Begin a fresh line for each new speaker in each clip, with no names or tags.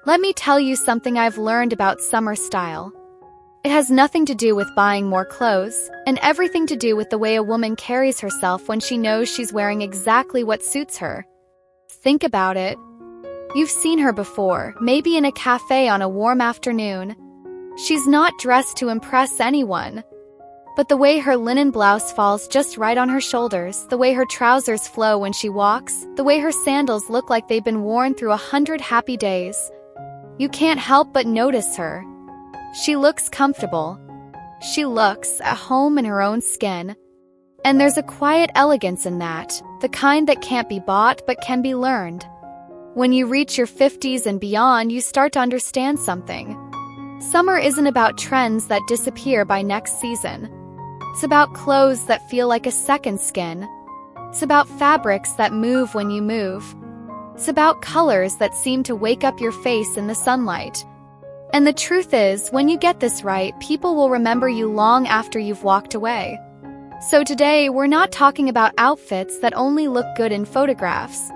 Let me tell you something I've learned about summer style. It has nothing to do with buying more clothes, and everything to do with the way a woman carries herself when she knows she's wearing exactly what suits her. Think about it. You've seen her before, maybe in a cafe on a warm afternoon. She's not dressed to impress anyone. But the way her linen blouse falls just right on her shoulders, the way her trousers flow when she walks, the way her sandals look like they've been worn through 100 happy days. You can't help but notice her. She looks comfortable. She looks at home in her own skin. And there's a quiet elegance in that, the kind that can't be bought but can be learned. When you reach your 50s and beyond, you start to understand something. Summer isn't about trends that disappear by next season. It's about clothes that feel like a second skin. It's about fabrics that move when you move. It's about colors that seem to wake up your face in the sunlight. And the truth is, when you get this right, people will remember you long after you've walked away. So today, we're not talking about outfits that only look good in photographs.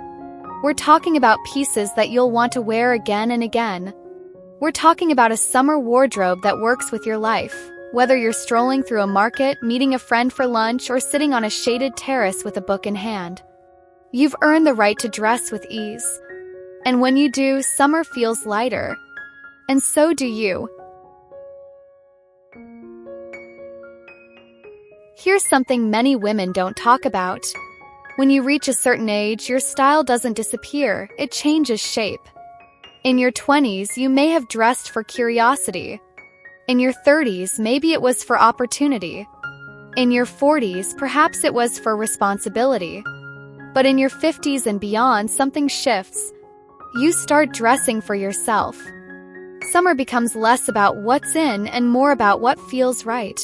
We're talking about pieces that you'll want to wear again and again. We're talking about a summer wardrobe that works with your life. Whether you're strolling through a market, meeting a friend for lunch, or sitting on a shaded terrace with a book in hand, you've earned the right to dress with ease. And when you do, summer feels lighter. And so do you. Here's something many women don't talk about. When you reach a certain age, your style doesn't disappear, it changes shape. In your 20s, you may have dressed for curiosity. In your 30s, maybe it was for opportunity. In your 40s, perhaps it was for responsibility. But in your 50s and beyond, something shifts. You start dressing for yourself. Summer becomes less about what's in and more about what feels right.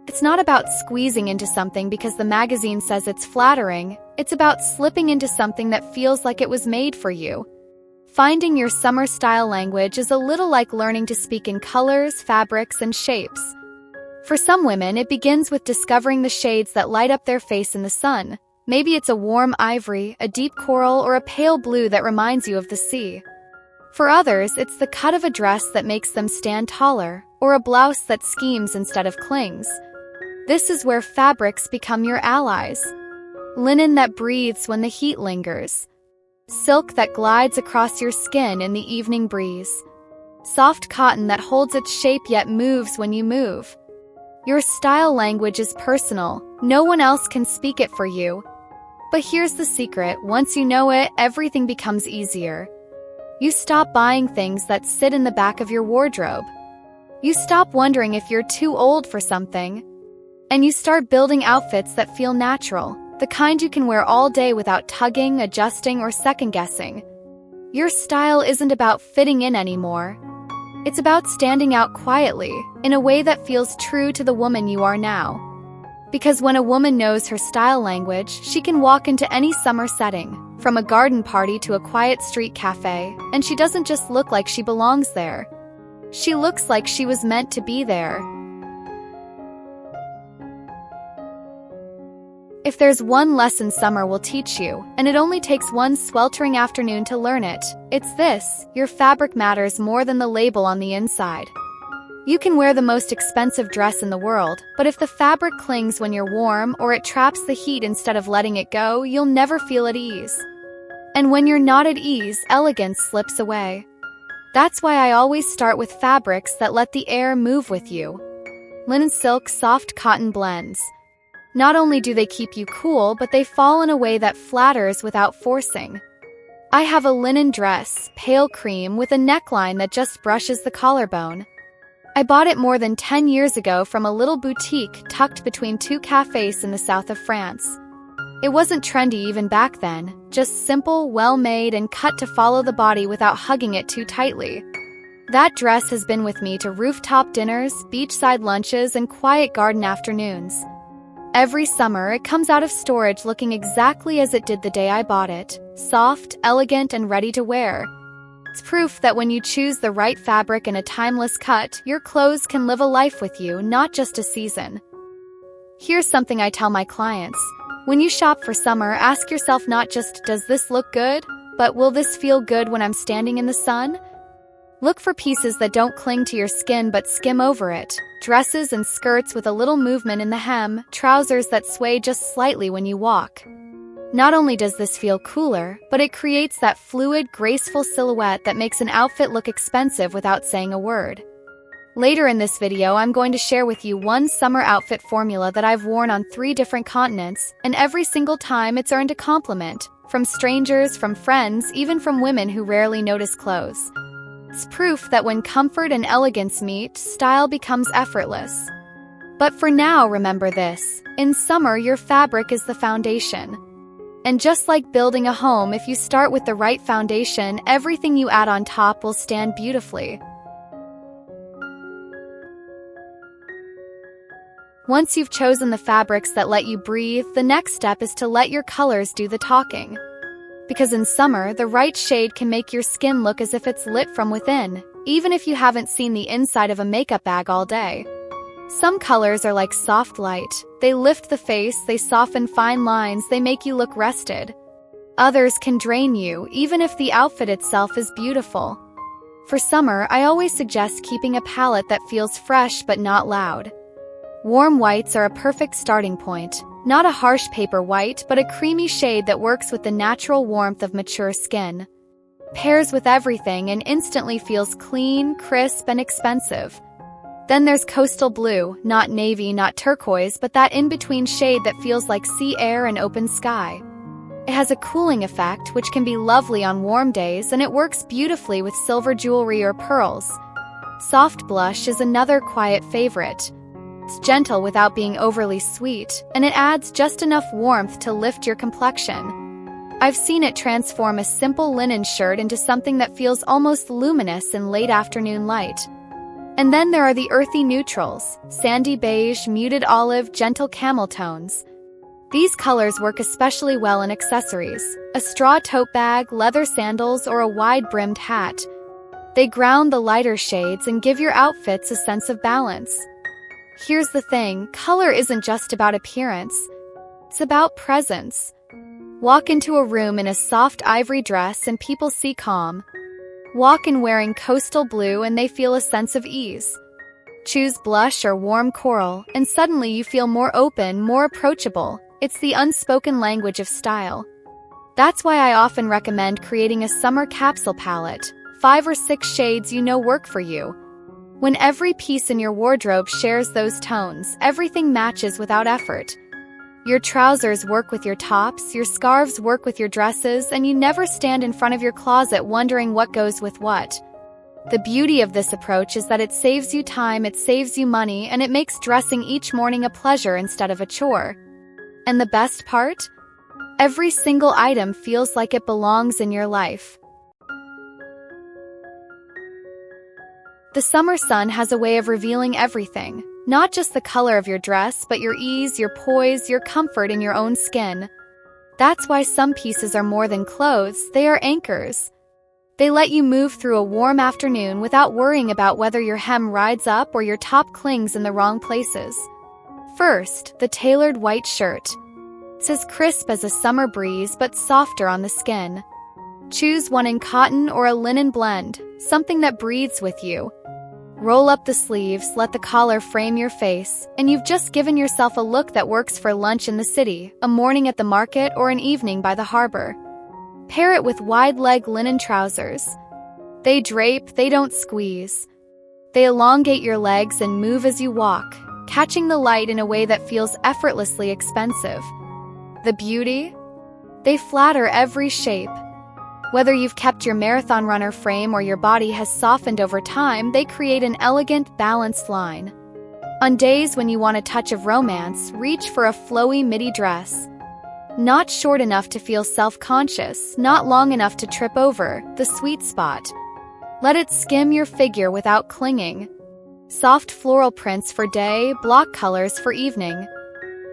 It's not about squeezing into something because the magazine says it's flattering. It's about slipping into something that feels like it was made for you. Finding your summer style language is a little like learning to speak in colors, fabrics, and shapes. For some women, it begins with discovering the shades that light up their face in the sun. Maybe it's a warm ivory, a deep coral, or a pale blue that reminds you of the sea. For others, it's the cut of a dress that makes them stand taller, or a blouse that schemes instead of clings. This is where fabrics become your allies. Linen that breathes when the heat lingers. Silk that glides across your skin in the evening breeze. Soft cotton that holds its shape yet moves when you move. Your style language is personal. No one else can speak it for you. But here's the secret. Once you know it, everything becomes easier. You stop buying things that sit in the back of your wardrobe. You stop wondering if you're too old for something. And you start building outfits that feel natural. The kind you can wear all day without tugging, adjusting, or second-guessing. Your style isn't about fitting in anymore. It's about standing out quietly, in a way that feels true to the woman you are now. Because when a woman knows her style language, she can walk into any summer setting, from a garden party to a quiet street cafe, and she doesn't just look like she belongs there. She looks like she was meant to be there. If there's one lesson summer will teach you, and it only takes one sweltering afternoon to learn it, it's this: your fabric matters more than the label on the inside. You can wear the most expensive dress in the world, but if the fabric clings when you're warm or it traps the heat instead of letting it go, you'll never feel at ease. And when you're not at ease, elegance slips away. That's why I always start with fabrics that let the air move with you. Linen, silk, soft cotton blends. Not only do they keep you cool, but they fall in a way that flatters without forcing. I have a linen dress, pale cream, with a neckline that just brushes the collarbone. I bought it more than 10 years ago from a little boutique tucked between two cafes in the south of France. It wasn't trendy even back then, just simple, well-made, and cut to follow the body without hugging it too tightly. That dress has been with me to rooftop dinners, beachside lunches, and quiet garden afternoons. Every summer, it comes out of storage looking exactly as it did the day I bought it, soft, elegant, and ready to wear. It's proof that when you choose the right fabric and a timeless cut, your clothes can live a life with you, not just a season. Here's something I tell my clients. When you shop for summer, ask yourself not just, does this look good? But will this feel good when I'm standing in the sun? Look for pieces that don't cling to your skin but skim over it. Dresses and skirts with a little movement in the hem, trousers that sway just slightly when you walk. Not only does this feel cooler, but it creates that fluid, graceful silhouette that makes an outfit look expensive without saying a word. Later in this video, I'm going to share with you one summer outfit formula that I've worn on 3 different continents, and every single time it's earned a compliment. From strangers, from friends, even from women who rarely notice clothes. It's proof that when comfort and elegance meet, style becomes effortless. But for now, remember this: in summer, your fabric is the foundation. And just like building a home, if you start with the right foundation, everything you add on top will stand beautifully. Once you've chosen the fabrics that let you breathe, the next step is to let your colors do the talking. Because in summer, the right shade can make your skin look as if it's lit from within, even if you haven't seen the inside of a makeup bag all day. Some colors are like soft light. They lift the face, they soften fine lines, they make you look rested. Others can drain you, even if the outfit itself is beautiful. For summer, I always suggest keeping a palette that feels fresh but not loud. Warm whites are a perfect starting point. Not a harsh paper white, but a creamy shade that works with the natural warmth of mature skin. Pairs with everything and instantly feels clean, crisp, and expensive. Then there's coastal blue, not navy, not turquoise, but that in-between shade that feels like sea air and open sky. It has a cooling effect, which can be lovely on warm days, and it works beautifully with silver jewelry or pearls. Soft blush is another quiet favorite. It's gentle without being overly sweet, and it adds just enough warmth to lift your complexion. I've seen it transform a simple linen shirt into something that feels almost luminous in late afternoon light. And then there are the earthy neutrals: sandy beige, muted olive, gentle camel tones. These colors work especially well in accessories: a straw tote bag, leather sandals, or a wide-brimmed hat. They ground the lighter shades and give your outfits a sense of balance. Here's the thing: color isn't just about appearance. It's about presence. Walk into a room in a soft ivory dress and people see calm. Walk in wearing coastal blue and they feel a sense of ease. Choose blush or warm coral, and suddenly you feel more open, more approachable. It's the unspoken language of style. That's why I often recommend creating a summer capsule palette, 5 or 6 shades you know work for you. When every piece in your wardrobe shares those tones, everything matches without effort. Your trousers work with your tops, your scarves work with your dresses, and you never stand in front of your closet wondering what goes with what. The beauty of this approach is that it saves you time, it saves you money, and it makes dressing each morning a pleasure instead of a chore. And the best part? Every single item feels like it belongs in your life. The summer sun has a way of revealing everything, not just the color of your dress, but your ease, your poise, your comfort in your own skin. That's why some pieces are more than clothes, they are anchors. They let you move through a warm afternoon without worrying about whether your hem rides up or your top clings in the wrong places. First, the tailored white shirt. It's as crisp as a summer breeze, but softer on the skin. Choose one in cotton or a linen blend, something that breathes with you. Roll up the sleeves, let the collar frame your face, and you've just given yourself a look that works for lunch in the city, a morning at the market, or an evening by the harbor. Pair it with wide-leg linen trousers. They drape, they don't squeeze. They elongate your legs and move as you walk, catching the light in a way that feels effortlessly expensive. The beauty? They flatter every shape. Whether you've kept your marathon runner frame or your body has softened over time, they create an elegant, balanced line. On days when you want a touch of romance, reach for a flowy midi dress. Not short enough to feel self-conscious, not long enough to trip over, the sweet spot. Let it skim your figure without clinging. Soft floral prints for day, block colors for evening.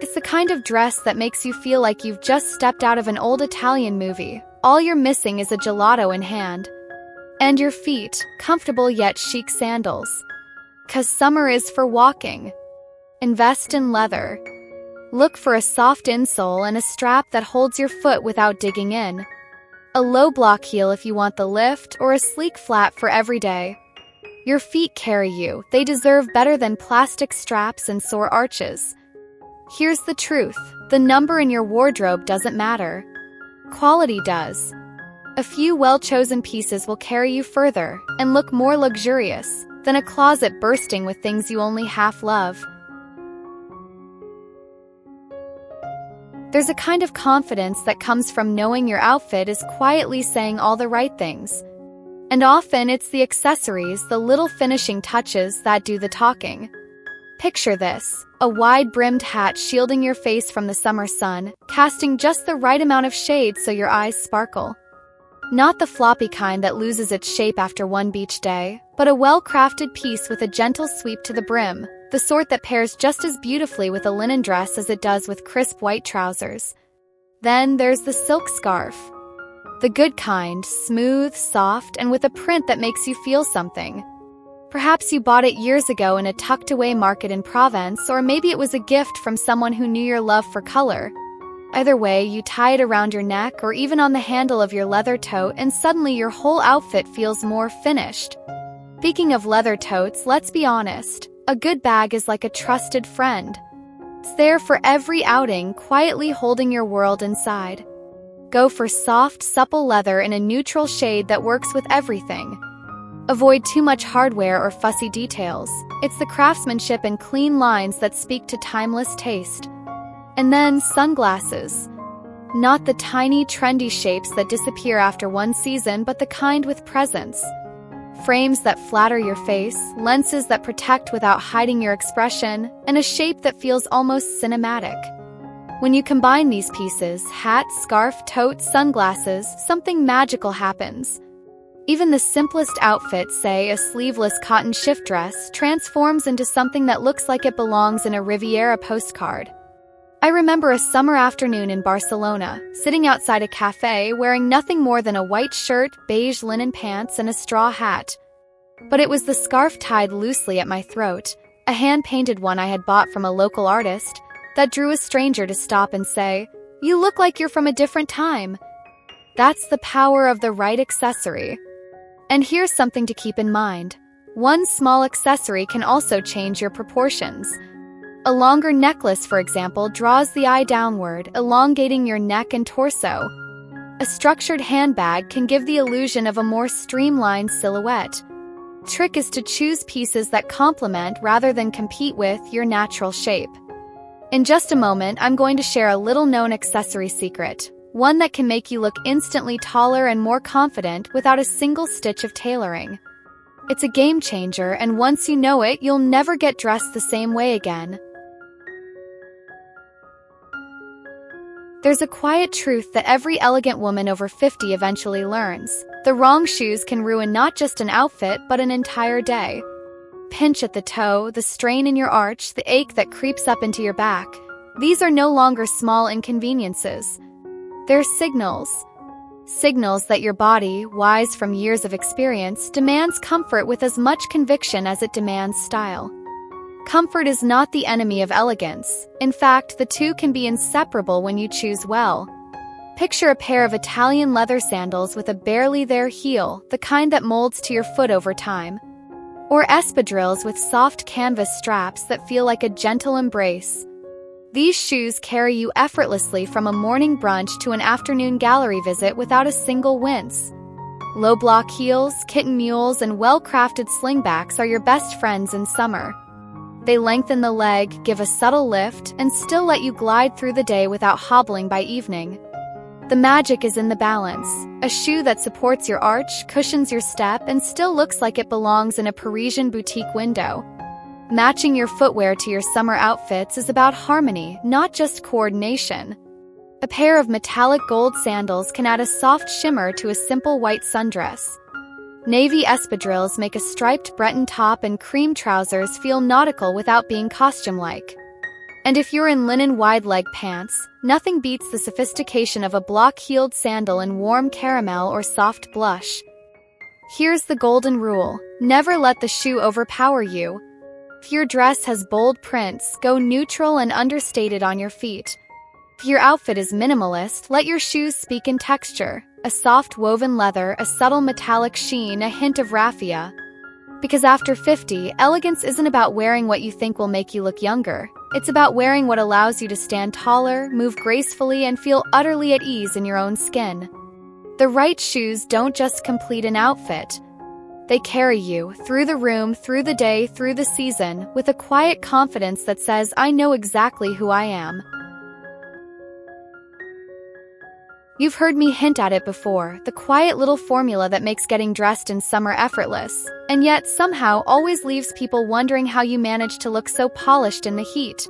It's the kind of dress that makes you feel like you've just stepped out of an old Italian movie. All you're missing is a gelato in hand. And your feet, comfortable yet chic sandals. 'Cause summer is for walking. Invest in leather. Look for a soft insole and a strap that holds your foot without digging in. A low block heel if you want the lift, or a sleek flat for every day. Your feet carry you. They deserve better than plastic straps and sore arches. Here's the truth. The number in your wardrobe doesn't matter. Quality does. A few well-chosen pieces will carry you further and look more luxurious than a closet bursting with things you only half love. There's a kind of confidence that comes from knowing your outfit is quietly saying all the right things. And often it's the accessories, the little finishing touches that do the talking. Picture this: a wide-brimmed hat shielding your face from the summer sun, casting just the right amount of shade so your eyes sparkle. Not the floppy kind that loses its shape after one beach day, but a well-crafted piece with a gentle sweep to the brim, the sort that pairs just as beautifully with a linen dress as it does with crisp white trousers. Then there's the silk scarf. The good kind, smooth, soft, and with a print that makes you feel something. Perhaps you bought it years ago in a tucked-away market in Provence, or maybe it was a gift from someone who knew your love for color. Either way, you tie it around your neck or even on the handle of your leather tote, and suddenly your whole outfit feels more finished. Speaking of leather totes, let's be honest. A good bag is like a trusted friend. It's there for every outing, quietly holding your world inside. Go for soft, supple leather in a neutral shade that works with everything. Avoid too much hardware or fussy details. It's the craftsmanship and clean lines that speak to timeless taste. And then sunglasses. Not the tiny, trendy shapes that disappear after one season, but the kind with presence. Frames that flatter your face, lenses that protect without hiding your expression, and a shape that feels almost cinematic. When you combine these pieces, hat, scarf, tote, sunglasses, something magical happens. Even the simplest outfit, say a sleeveless cotton shift dress, transforms into something that looks like it belongs in a Riviera postcard. I remember a summer afternoon in Barcelona, sitting outside a cafe wearing nothing more than a white shirt, beige linen pants, and a straw hat. But it was the scarf tied loosely at my throat, a hand-painted one I had bought from a local artist, that drew a stranger to stop and say, "You look like you're from a different time." That's the power of the right accessory. And here's something to keep in mind. One small accessory can also change your proportions. A longer necklace, for example, draws the eye downward, elongating your neck and torso. A structured handbag can give the illusion of a more streamlined silhouette. Trick is to choose pieces that complement rather than compete with your natural shape. In just a moment, I'm going to share a little-known accessory secret, one that can make you look instantly taller and more confident without a single stitch of tailoring. It's a game changer, and once you know it, you'll never get dressed the same way again. There's a quiet truth that every elegant woman over 50 eventually learns. The wrong shoes can ruin not just an outfit, but an entire day. Pinch at the toe, the strain in your arch, the ache that creeps up into your back. These are no longer small inconveniences. They're signals. Signals that your body, wise from years of experience, demands comfort with as much conviction as it demands style. Comfort is not the enemy of elegance. In fact, the two can be inseparable when you choose well. Picture a pair of Italian leather sandals with a barely there heel, the kind that molds to your foot over time. Or espadrilles with soft canvas straps that feel like a gentle embrace. These shoes carry you effortlessly from a morning brunch to an afternoon gallery visit without a single wince. Low-block heels, kitten mules, and well-crafted slingbacks are your best friends in summer. They lengthen the leg, give a subtle lift, and still let you glide through the day without hobbling by evening. The magic is in the balance. A shoe that supports your arch, cushions your step, and still looks like it belongs in a Parisian boutique window. Matching your footwear to your summer outfits is about harmony, not just coordination. A pair of metallic gold sandals can add a soft shimmer to a simple white sundress. Navy espadrilles make a striped Breton top and cream trousers feel nautical without being costume-like. And if you're in linen wide-leg pants, nothing beats the sophistication of a block-heeled sandal in warm caramel or soft blush. Here's the golden rule: never let the shoe overpower you. If your dress has bold prints, go neutral and understated on your feet. If your outfit is minimalist, let your shoes speak in texture. A soft woven leather, a subtle metallic sheen, a hint of raffia. Because after 50, elegance isn't about wearing what you think will make you look younger. It's about wearing what allows you to stand taller, move gracefully, and feel utterly at ease in your own skin. The right shoes don't just complete an outfit. They carry you through the room, through the day, through the season, with a quiet confidence that says, I know exactly who I am. You've heard me hint at it before, the quiet little formula that makes getting dressed in summer effortless, and yet somehow always leaves people wondering how you manage to look so polished in the heat.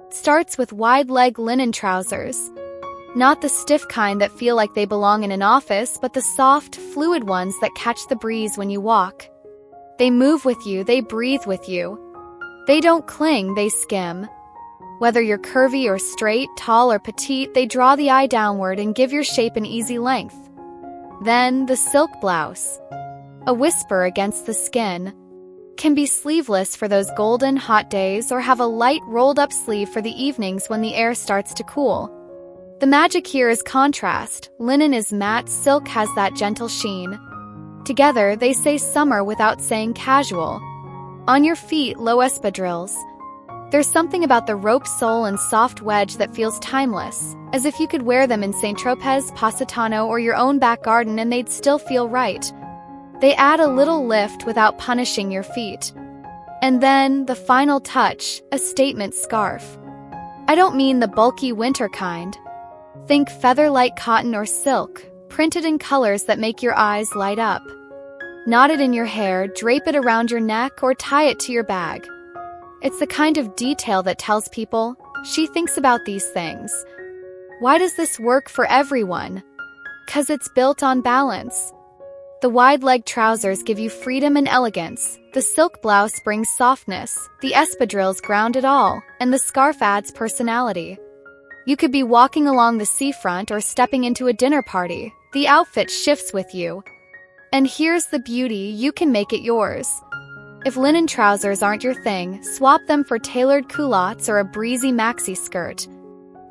It starts with wide-leg linen trousers. Not the stiff kind that feel like they belong in an office, but the soft, fluid ones that catch the breeze when you walk. They move with you, they breathe with you. They don't cling, they skim. Whether you're curvy or straight, tall or petite, they draw the eye downward and give your shape an easy length. Then, the silk blouse. A whisper against the skin. Can be sleeveless for those golden, hot days or have a light, rolled-up sleeve for the evenings when the air starts to cool. The magic here is contrast. Linen is matte, silk has that gentle sheen. Together, they say summer without saying casual. On your feet, low espadrilles. There's something about the rope sole and soft wedge that feels timeless, as if you could wear them in Saint-Tropez, Positano, or your own back garden and they'd still feel right. They add a little lift without punishing your feet. And then, the final touch, a statement scarf. I don't mean the bulky winter kind. Think feather-light cotton or silk, printed in colors that make your eyes light up. Knot it in your hair, drape it around your neck, or tie it to your bag. It's the kind of detail that tells people, she thinks about these things. Why does this work for everyone? 'Cause it's built on balance. The wide-leg trousers give you freedom and elegance, the silk blouse brings softness, the espadrilles ground it all, and the scarf adds personality. You could be walking along the seafront or stepping into a dinner party. The outfit shifts with you. And here's the beauty, you can make it yours. If linen trousers aren't your thing, swap them for tailored culottes or a breezy maxi skirt.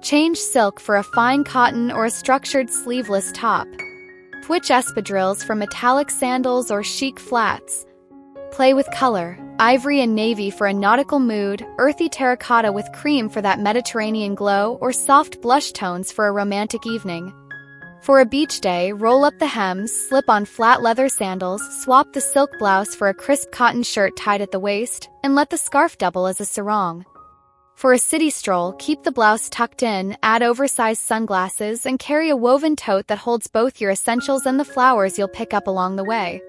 Change silk for a fine cotton or a structured sleeveless top. Switch espadrilles for metallic sandals or chic flats. Play with color, ivory and navy for a nautical mood, earthy terracotta with cream for that Mediterranean glow, or soft blush tones for a romantic evening. For a beach day, roll up the hems, slip on flat leather sandals, swap the silk blouse for a crisp cotton shirt tied at the waist, and let the scarf double as a sarong. For a city stroll, keep the blouse tucked in, add oversized sunglasses, and carry a woven tote that holds both your essentials and the flowers you'll pick up along the way.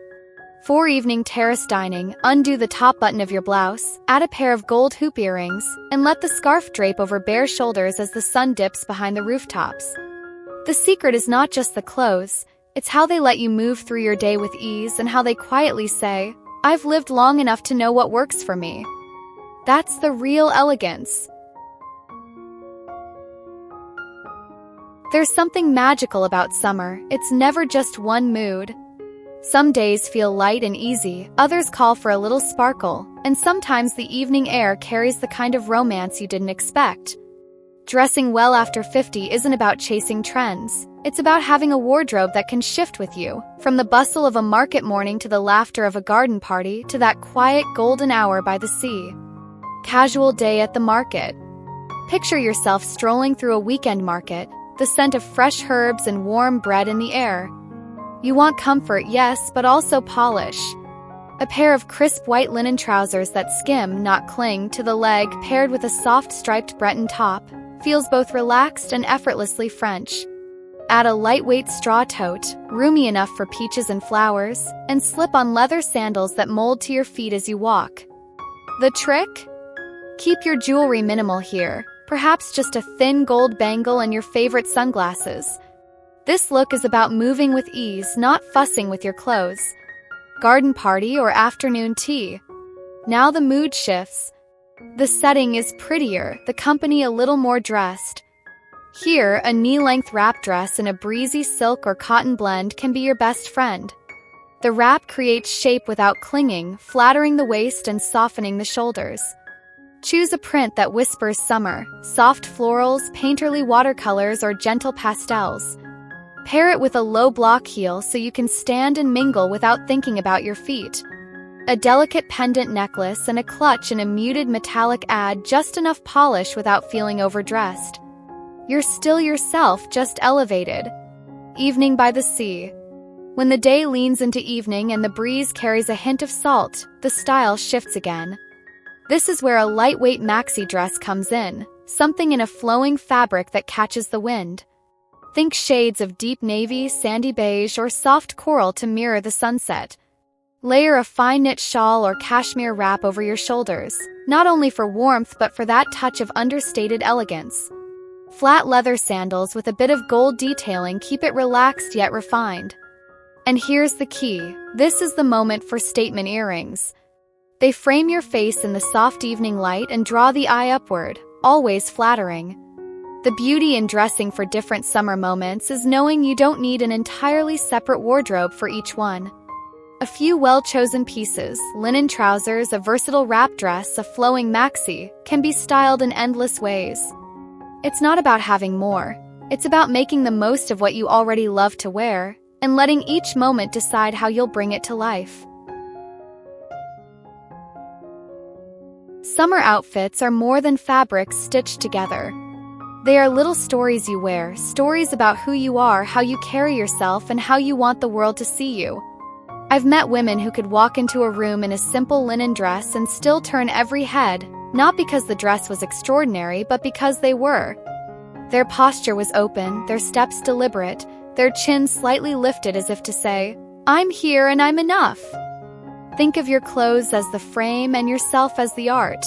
For evening terrace dining, undo the top button of your blouse, add a pair of gold hoop earrings, and let the scarf drape over bare shoulders as the sun dips behind the rooftops. The secret is not just the clothes, it's how they let you move through your day with ease and how they quietly say, I've lived long enough to know what works for me. That's the real elegance. There's something magical about summer, it's never just one mood. Some days feel light and easy, others call for a little sparkle, and sometimes the evening air carries the kind of romance you didn't expect. Dressing well after 50 isn't about chasing trends. It's about having a wardrobe that can shift with you, from the bustle of a market morning to the laughter of a garden party to that quiet golden hour by the sea. Casual day at the market. Picture yourself strolling through a weekend market, the scent of fresh herbs and warm bread in the air. You want comfort, yes, but also polish. A pair of crisp white linen trousers that skim, not cling, to the leg, paired with a soft striped Breton top, feels both relaxed and effortlessly French. Add a lightweight straw tote, roomy enough for peaches and flowers, and slip on leather sandals that mold to your feet as you walk. The trick? Keep your jewelry minimal here, perhaps just a thin gold bangle and your favorite sunglasses. This look is about moving with ease, not fussing with your clothes. Garden party or afternoon tea. Now the mood shifts. The setting is prettier, the company a little more dressed. Here, a knee-length wrap dress in a breezy silk or cotton blend can be your best friend. The wrap creates shape without clinging, flattering the waist and softening the shoulders. Choose a print that whispers summer, soft florals, painterly watercolors, or gentle pastels. Pair it with a low block heel so you can stand and mingle without thinking about your feet. A delicate pendant necklace and a clutch in a muted metallic add just enough polish without feeling overdressed. You're still yourself, just elevated. Evening by the sea. When the day leans into evening and the breeze carries a hint of salt, the style shifts again. This is where a lightweight maxi dress comes in, something in a flowing fabric that catches the wind. Think shades of deep navy, sandy beige, or soft coral to mirror the sunset. Layer a fine knit shawl or cashmere wrap over your shoulders, not only for warmth but for that touch of understated elegance. Flat leather sandals with a bit of gold detailing keep it relaxed yet refined. And here's the key, this is the moment for statement earrings. They frame your face in the soft evening light and draw the eye upward, always flattering. The beauty in dressing for different summer moments is knowing you don't need an entirely separate wardrobe for each one. A few well-chosen pieces, linen trousers, a versatile wrap dress, a flowing maxi, can be styled in endless ways. It's not about having more, it's about making the most of what you already love to wear, and letting each moment decide how you'll bring it to life. Summer outfits are more than fabrics stitched together. They are little stories you wear, stories about who you are, how you carry yourself, and how you want the world to see you. I've met women who could walk into a room in a simple linen dress and still turn every head, not because the dress was extraordinary, but because they were. Their posture was open, their steps deliberate, their chin slightly lifted as if to say, "I'm here and I'm enough." Think of your clothes as the frame and yourself as the art.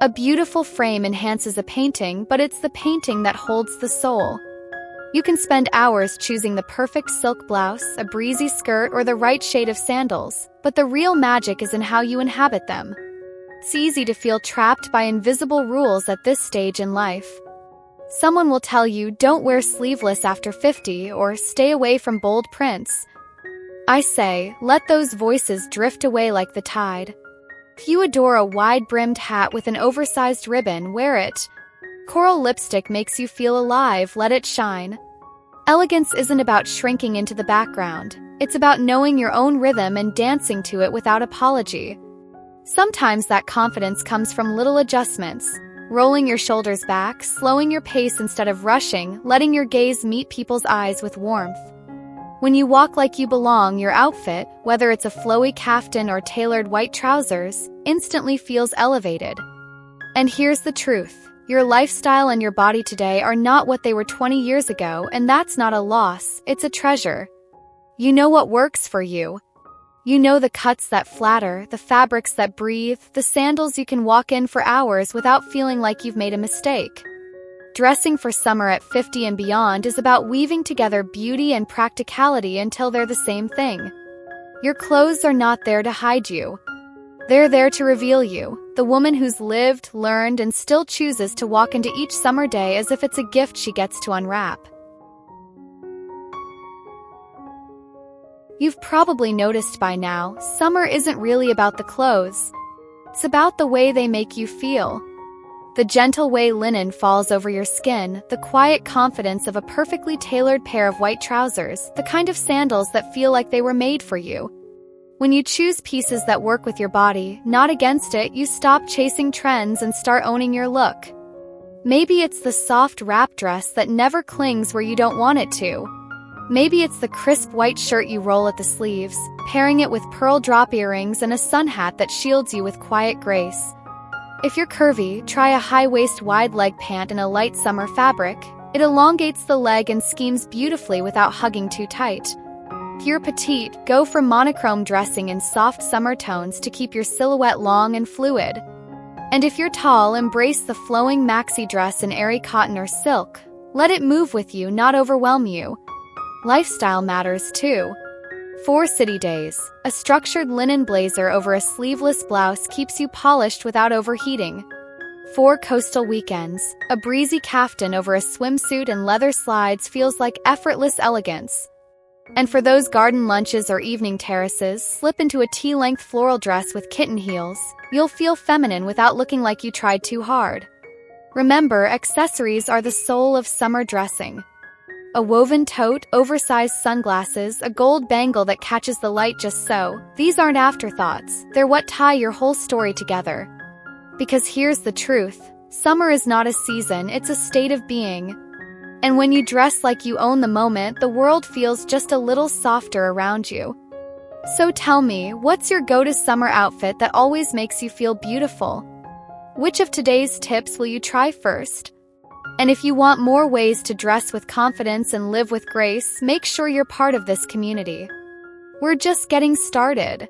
A beautiful frame enhances a painting, but it's the painting that holds the soul. You can spend hours choosing the perfect silk blouse, a breezy skirt, or the right shade of sandals, but the real magic is in how you inhabit them. It's easy to feel trapped by invisible rules at this stage in life. Someone will tell you, don't wear sleeveless after 50, or stay away from bold prints. I say, let those voices drift away like the tide. If you adore a wide-brimmed hat with an oversized ribbon, wear it. Coral lipstick makes you feel alive, let it shine. Elegance isn't about shrinking into the background. It's about knowing your own rhythm and dancing to it without apology. Sometimes that confidence comes from little adjustments. Rolling your shoulders back, slowing your pace instead of rushing, letting your gaze meet people's eyes with warmth. When you walk like you belong, your outfit, whether it's a flowy kaftan or tailored white trousers, instantly feels elevated. And here's the truth. Your lifestyle and your body today are not what they were 20 years ago, and that's not a loss, it's a treasure. You know what works for you. You know the cuts that flatter, the fabrics that breathe, the sandals you can walk in for hours without feeling like you've made a mistake. Dressing for summer at 50 and beyond is about weaving together beauty and practicality until they're the same thing. Your clothes are not there to hide you. They're there to reveal you, the woman who's lived, learned, and still chooses to walk into each summer day as if it's a gift she gets to unwrap. You've probably noticed by now, summer isn't really about the clothes. It's about the way they make you feel. The gentle way linen falls over your skin, the quiet confidence of a perfectly tailored pair of white trousers, the kind of sandals that feel like they were made for you. When you choose pieces that work with your body, not against it, you stop chasing trends and start owning your look. Maybe it's the soft wrap dress that never clings where you don't want it to. Maybe it's the crisp white shirt you roll at the sleeves, pairing it with pearl drop earrings and a sun hat that shields you with quiet grace. If you're curvy, try a high-waist wide leg pant in a light summer fabric. It elongates the leg and schemes beautifully without hugging too tight. If you're petite, go for monochrome dressing in soft summer tones to keep your silhouette long and fluid. And if you're tall, embrace the flowing maxi dress in airy cotton or silk. Let it move with you, not overwhelm you. Lifestyle matters too. 4 city days, a structured linen blazer over a sleeveless blouse keeps you polished without overheating. 4 coastal weekends, a breezy kaftan over a swimsuit and leather slides feels like effortless elegance. And for those garden lunches or evening terraces, slip into a tea-length floral dress with kitten heels. You'll feel feminine without looking like you tried too hard. Remember, accessories are the soul of summer dressing. A woven tote, oversized sunglasses, a gold bangle that catches the light just so. These aren't afterthoughts, they're what tie your whole story together. Because here's the truth. Summer is not a season, it's a state of being. And when you dress like you own the moment, the world feels just a little softer around you. So tell me, what's your go-to summer outfit that always makes you feel beautiful? Which of today's tips will you try first? And if you want more ways to dress with confidence and live with grace, make sure you're part of this community. We're just getting started.